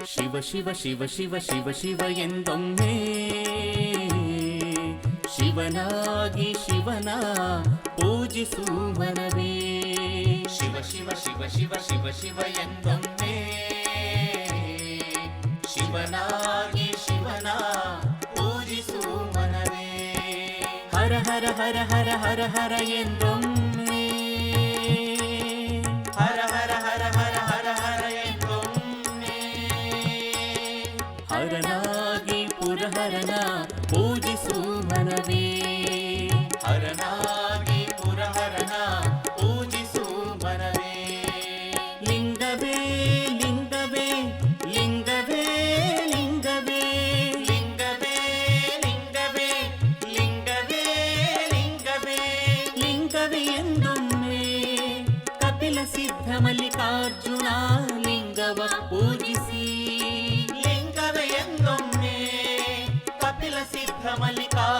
ಶಿವ ಶಿವ ಶಿವ ಶಿವ ಶಿವ ಶಿವ ಎಂದೊಮ್ಮೆ ಶಿವನಾಗಿ ಶಿವನ ಪೂಜಿಸು ಮನವೇ. ಶಿವ ಶಿವ ಶಿವ ಶಿವ ಶಿವ ಶಿವ ಎಂದೊಮ್ಮೆ ಶಿವನಾಗಿ ಶಿವನ ಪೂಜಿಸು ಮನವೇ. ಹರ ಹರ ಹರ ಹರ ಹರ ಹರ ಎಂದೊಮ್ಮೆ ಹರ ಹರ ಹರ ಹರ ಹರ ಹರ ಎಂದೊಮ್ಮೆ ಹರನಾಗಿ ಪುರಹರನ ಪೂಜಿಸು ಮನವೇ. ಹರನಾಗಿ ಪುರಹರನ ಪೂಜಿಸು ಮನವೇ. ಲಿಂಗವೇ ಲಿಂಗವೇ ಲಿಂಗವೇ ಲಿಂಗವೇ ಲಿಂಗವೇ ಲಿಂಗವೇ ಲಿಂಗವೇ ಲಿಂಗವೇ ಲಿಂಗವೇ ಎಂದೊಮ್ಮೆ ಕಪಿಲ ಸಿದ್ಧ ಮಲ್ಲಿಕಾರ್ಜುನ ಲಿಂಗವ ಪೂಜಿಸಿ. ಲಿಂಗವೇ ಎಂದೊಮ್ಮೆ ಕಪಿಲ ಸಿದ್ಧ ಮಲ್ಲಿಕಾರ್ಜುನ